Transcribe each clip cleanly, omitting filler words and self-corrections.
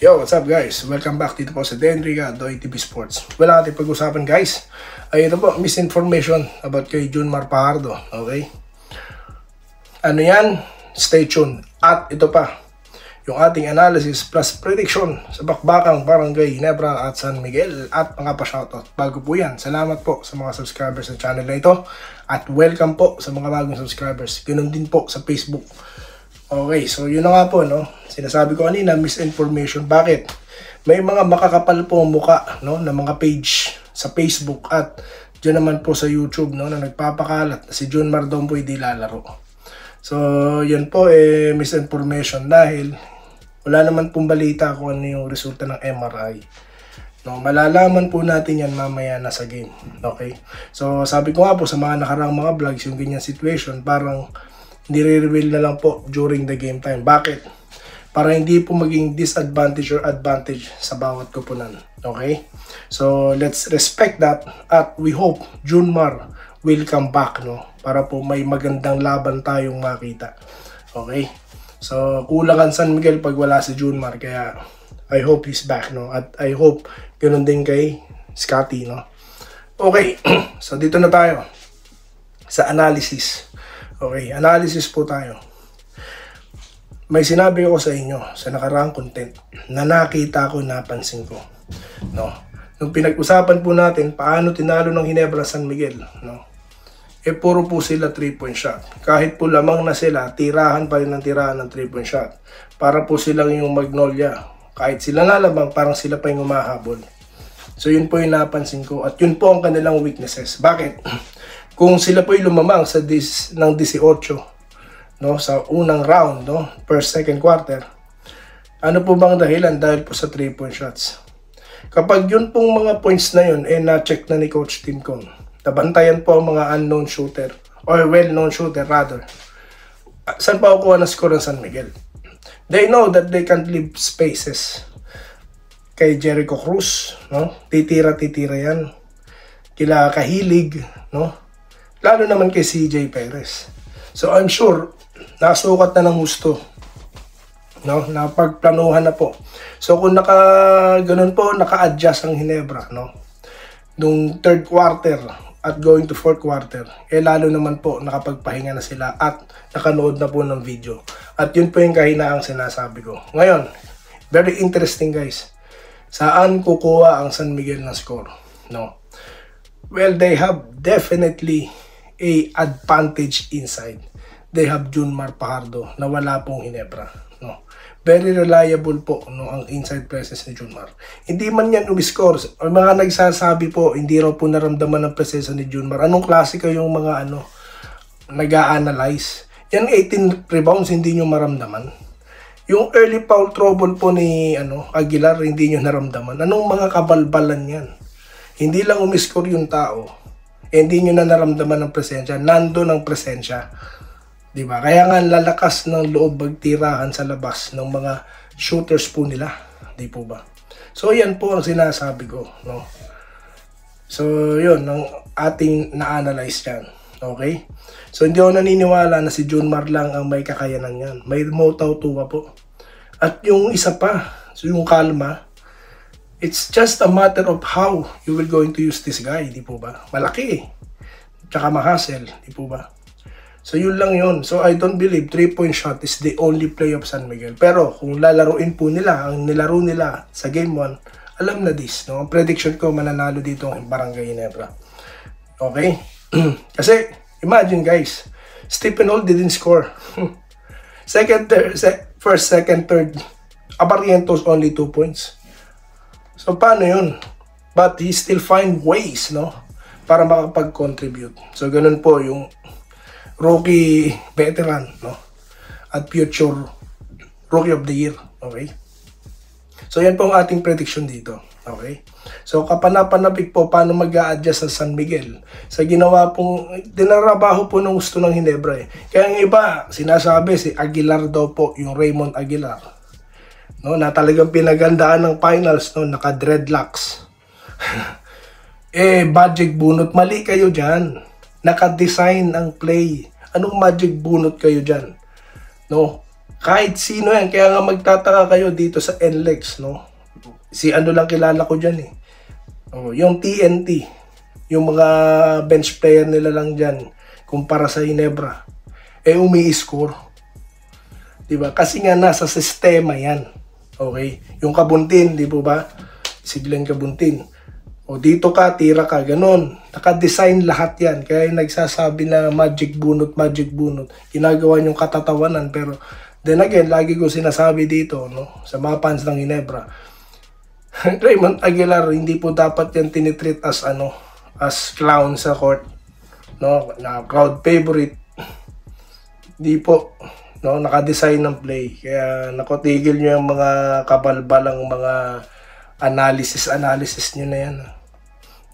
Yo, what's up guys? Welcome back dito po sa Denriga, Doy TV Sports. Wala natin pag-usapan guys. Ay ito po, misinformation about kay Junmar Fajardo. Okay? Ano yan? Stay tuned. At ito pa, yung ating analysis plus prediction sa bakbakang Barangay Ginebra at San Miguel at mga pa-shoutout. Bago po yan, salamat po sa mga subscribers sa channel na ito. At welcome po sa mga bagong subscribers. Ganun din po sa Facebook. Okay, so yun na nga po, no? Sinasabi ko kanina, misinformation. Bakit? May mga makakapal po muka, no, na mga page sa Facebook at dyan naman po sa YouTube, no, na nagpapakalat na si Junmar daw po hindi lalaro. So, yan po misinformation dahil wala naman pong balita kung ano yung resulta ng MRI. No, malalaman po natin yan mamaya na sa game. Okay? So, sabi ko nga po sa mga nakarang mga vlogs, yung ganyan situation, parang nire-reveal na lang po during the game time. Bakit? Para hindi po maging disadvantage or advantage sa bawat kupunan. Okay? So, let's respect that at we hope Junmar will come back, no? Para po may magandang laban tayong makita. Okay? So, kulang ang San Miguel pag wala si Junmar. Kaya, I hope he's back, no? At I hope ganun din kay Scotty, no? Okay. So, dito na tayo sa analysis. Okay, analysis po tayo. May sinabi ko sa inyo sa nakaraang content na nakita ko, napansin ko. No? Nung pinag-usapan po natin paano tinalo ng Ginebra San Miguel, no? Puro po sila 3-point shot. Kahit po lamang na sila, tirahan pa rin ng tirahan ng 3-point shot. Para po silang yung Magnolia. Kahit sila nga lamang, parang sila pa yung umahabol. So yun po yung napansin ko. At yun po ang kanilang weaknesses. Bakit? Kung sila po yung lumamang sa ng 18, no, sa unang round, no, per second quarter, ano po bang dahilan? Dahil po sa 3-point shots. Kapag yun pong mga points na yun, na-check na ni Coach Tim Cone, nabantayan po ang mga unknown shooter, or well-known shooter rather. Saan pa kukuha na score ng San Miguel? They know that they can't leave spaces. Kay Jericho Cruz, no, titira-titira yan. Kila Kahilig, no, lalo naman kay CJ Perez. So I'm sure nasukat na ng gusto, no, napagplanuhan na po. So kung ganun po naka-adjust ang Ginebra, no, nung third quarter at going to fourth quarter, lalo naman po nakapagpahinga na sila at nakanood na po ng video. At yun po yung kahinaang sinasabi ko. Ngayon, very interesting guys. Saan kukuha ang San Miguel ng score? No. Well, they have definitely a advantage inside. They have Junmar Fajardo na wala pong Ginebra, no. Very reliable po, no, ang inside presence ni Junmar. Hindi man yan umiscore. O mga nagsasabi po, hindi raw po naramdaman ng presensya ni Junmar. Anong klase yung mga nag-a-analyze? Yan 18 rebounds, hindi nyo maramdaman. Yung early foul trouble po ni Aguilar, hindi nyo naramdaman. Anong mga kabalbalan yan? Hindi lang umiscore yung tao. Hindi nyo na naramdaman ng presensya. Nando ng presensya. Diba? Kaya nga lalakas ng loob magtirahan sa labas ng mga shooters po nila. Di po ba? So yan po ang sinasabi ko. No? So yun, ang ating na-analyze yan. Okay? So hindi ako naniniwala na si Junmar lang ang may kakayanan yan. May Motaw-Tua po. At yung isa pa, so yung Kalma, it's just a matter of how you will going to use this guy, di po ba? Malaki tsaka mahasel, di po ba? So yun lang yun. So I don't believe 3-point shot is the only play of San Miguel. Pero kung lalaruin po nila, ang nilaro nila sa game 1, alam na this, no? Ang prediction ko, mananalo dito ang Barangay Ginebra. Okay? Kasi, imagine guys, Stephen Hall didn't score. First, second, third, Abarientos only 2 points. So, paano yun? But he still find ways, no? Para makapag-contribute. So, ganun po yung rookie veteran, no? At future rookie of the year. Okay? So, yan po ang ating prediction dito. Okay? So, kapanapanapik po paano mag-a-adjust sa San Miguel. Sa ginawa pong, dinarabaho po ng gusto ng Ginebra eh. Kaya ang iba, sinasabi si Aguilar daw po, yung Raymond Aguilar. No, na talagang pinagandaan ng finals, no, naka-dreadlocks. Magic bunot, mali kayo dyan. Naka-design ang play. Anong magic bunot kayo dyan? No? Kahit sino yan. Kaya nga magtataka kayo dito sa NLEX, no? Si ano lang kilala ko dyan eh. Yung TNT. Yung mga bench player nila lang dyan. Kumpara sa Ginebra. Umi-score. Diba? Kasi nga nasa sistema yan. Okay? Yung Kabuntin, di po ba? Si Glenn Kabuntin. O dito ka, tira ka, ganun. Naka-design lahat yan. Kaya yung nagsasabi na magic bunot. Ginagawa yung katatawanan. Pero then again, lagi ko sinasabi dito, no, sa mga fans ng Ginebra, Raymond Aguilar, hindi po dapat yan tinitreat as as clown sa court, no, na crowd favorite. Hindi po, no, naka-design ng play. Kaya nakotigil nyo yung mga kabalbalang mga analysis nyo na yan.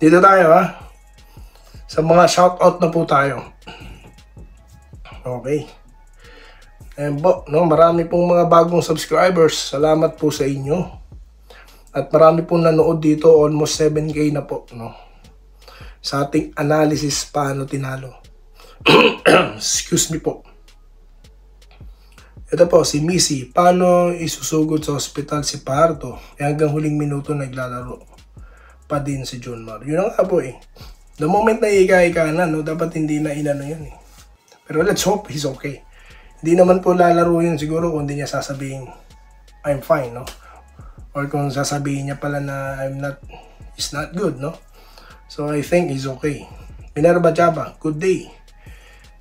Dito tayo, ha. Sa mga shoutout na po tayo. Okay. Ayan po, no, marami pong mga bagong subscribers. Salamat po sa inyo. At marami pong nanood dito, almost 7K na po, no, sa ating analysis paano tinalo. Excuse me po. Ito po, si Missy. Paano isusugod sa hospital si Pardo? Hanggang huling minuto naglalaro pa din si John Mar. Yun nga po eh. The moment na ika-ika na, no, dapat hindi na inano yan eh. Pero let's hope he's okay. Hindi naman po lalaro yun siguro kung hindi niya sasabihin I'm fine, no? Or kung sasabihin niya pala na he's not good, no? So I think he's okay. Minerva Java, good day.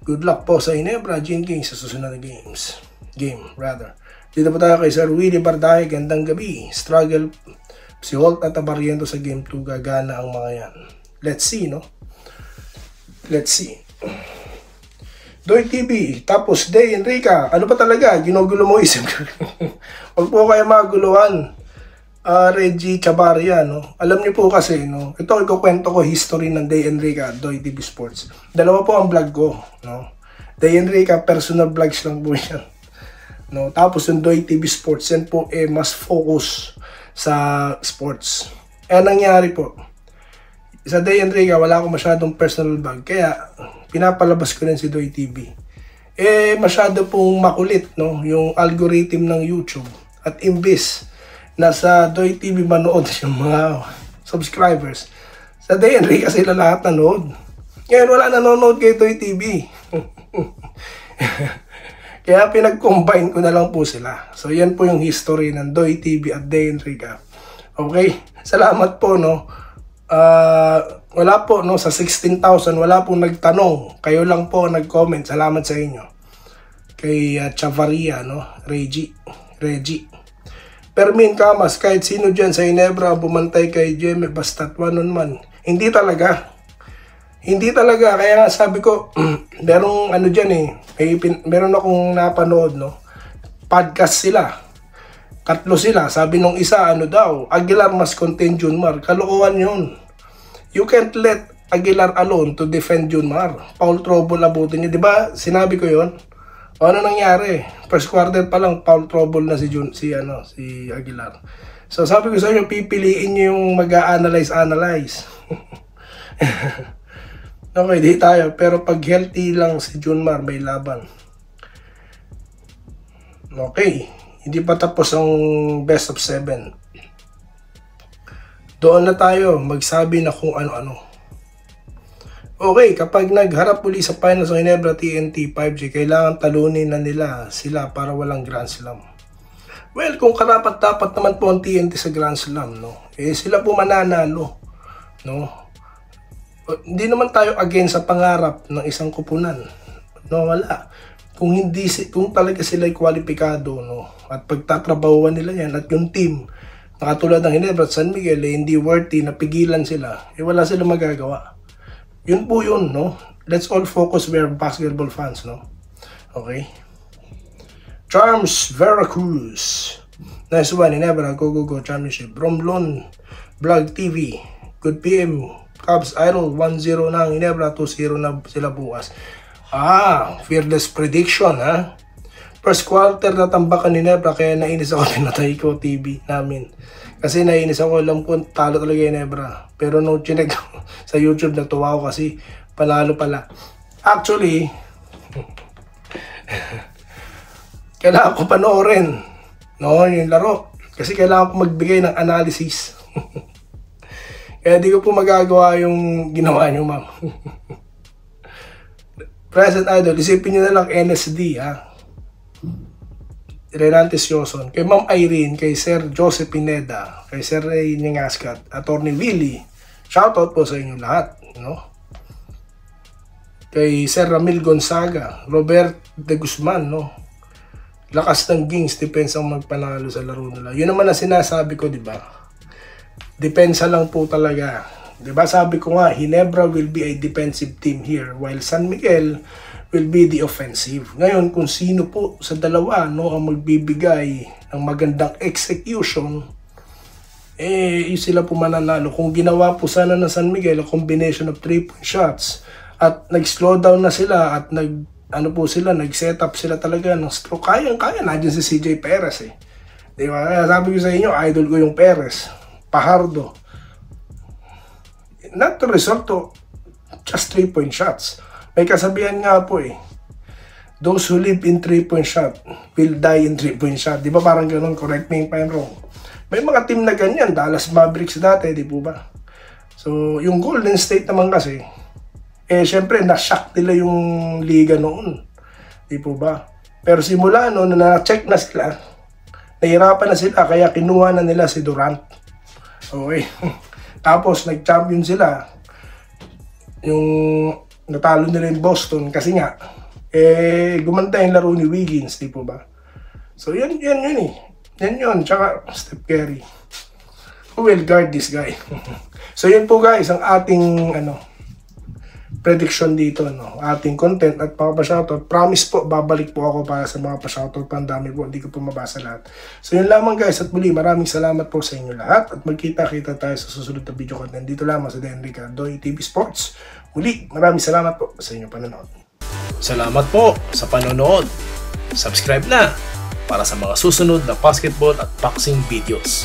Good luck po sa Ginebra, Gene King sa susunod na game. Dito po tayo kay Sir Willie Barday, gandang gabi. Struggle si Holt at Abariento sa game 2, gagana ang mga yan. Let's see, no? Let's see. Doy TV, tapos Day Enrica, ano pa talaga? Ginugulo mo isip. Huwag po kayo maguluhan. Reggie Chavarria, no? Alam niyo po kasi, no? Ito, ikukwento ko history ng Day Enrica, Doy TV Sports. Dalawa po ang vlog ko, no? Day Enrica, personal vlogs lang po yan. No? Tapos yung Doy TV Sports, yan po mas focus sa sports. Nangyari po, sa Day Enrica, wala akong masyadong personal vlog. Kaya, pinapalabas ko rin si Doy TV. Masyado pong makulit, no? Yung algorithm ng YouTube. At imbis na sa Doy TV manood yung mga subscribers, sa Day Enrica sila lahat nanood. Ngayon, wala nanonood kay Doy TV. Kaya pinag-combine ko na lang po sila. So, yan po yung history ng Doy TV at Day Enrica. Okay? Salamat po, no? Wala po, no? Sa 16,000, wala pong nagtanong. Kayo lang po nag-comment. Salamat sa inyo. Kay Chavarria, no? Reggie. Permin Camas, kahit sino dyan sa Ginebra bumantay kay Jeme, basta't one-on-one. Hindi talaga. Kaya nga sabi ko, merong ano dyan eh. Meron akong napanood, no? Podcast sila. 3 sila. Sabi nung isa, ano daw, Aguilar must contain Junmar. Kalokohan yun. You can't let Aguilar alone to defend Junmar. Foul trouble abutin niya. Diba? Sinabi ko yun. O ano nangyari? First quarter pa lang, foul trouble na si Aguilar. So sabi ko sa inyo, pipiliin nyo yung mag-a-analyze. Okay, di tayo. Pero pag healthy lang si Junmar, may laban. Okay. Hindi pa tapos ang best of 7. Doon na tayo magsabi na kung ano-ano. Okay, kapag nagharap uli sa finals ng Ginebra TNT 5G, kailangan talunin na nila sila para walang Grand Slam. Well, kung karapat-dapat naman po ang TNT sa Grand Slam, no? Sila po mananalo, no? Hindi naman tayo against sa pangarap ng isang kupunan. No, wala. Kung talaga sila ay kwalipikado, no? At pagtatrabahuan nila yan at yung team na katulad ng Ginebra at San Miguel hindi worthy na pigilan sila, wala silang magagawa. Yun po yun, no? Let's all focus, we're basketball fans, no? Okay? Charms Veracruz. Nice one, Ginebra, go championship. Romblon Vlog TV. Good PM. Cubs Idol 1-0 na ang Ginebra, 2-0 na sila bukas. Fearless prediction, ha? First quarter natambakan ni Ginebra, kaya nainis ako, pinatay ko TV namin. Kasi nainis ako, alam ko talo talaga yung Ginebra. Pero nung chinek sa YouTube, natuwa ako kasi panalo pala. Actually, kailangan ko panoorin, no, yung laro. Kasi kailangan ko magbigay ng analysis. Kaya di ko po magagawa yung ginawa nyo, ma'am. Present Idol, isipin nyo na lang NSD, ha. Renante Sioson, kay Ma'am Irene, kay Sir Joseph Pineda, kay Sir Ray Ningascat, Attorney Willie. Shoutout po sa inyo lahat, no? Kay Sir Ramil Gonzaga, Robert De Guzman, no? Lakas ng Kings, depensa ang magpanalo sa laro nila. Yun naman ang sinasabi ko, di ba? Depensa lang po talaga. Di ba sabi ko nga, Ginebra will be a defensive team here, while San Miguel will be the offensive. Ngayon, kung sino po sa dalawa, no, ang magbibigay ng magandang execution, yung sila po mananalo. Kung ginawa po sana ng San Miguel, a combination of 3-point shots, at nag-slow down na sila, at nag-set up sila talaga ng stroke. Kaya, nandiyan si CJ Perez eh. Di ba? Kaya sabi ko sa inyo, idol ko yung Perez. Pajardo. Not to resort to just 3-point shots. May kasabihan nga po eh. Those who live in 3-point shot will die in 3-point shot. Di ba parang ganun? Correct me if I'm wrong. May mga team na ganyan. Dallas Mavericks dati, di po ba? So, yung Golden State naman kasi, syempre, na-shock nila yung liga noon. Di po ba? Pero simula noon, na-check na sila, nahirapan na sila, kaya kinuha na nila si Durant. Okay. Tapos, nag-champion sila. Yung natalo nila yung Boston, kasi nga, gumanda yung laro ni Wiggins, di po ba? So, yun eh. Yan yun. Tsaka, Steph Curry. Who will guard this guy? So, yun po guys, ang ating, prediction dito, no? Ating content at mga pa-shoutout. Promise po, babalik po ako para sa mga pa-shoutout. Pandami po, hindi ko po mabasa lahat. So yun lamang guys, at muli maraming salamat po sa inyo lahat at magkita-kita tayo sa susunod na video content dito lamang sa Den Ricardo TV Sports. Muli, maraming salamat po sa inyong panonood. Salamat po sa panonood. Subscribe na para sa mga susunod na basketball at boxing videos.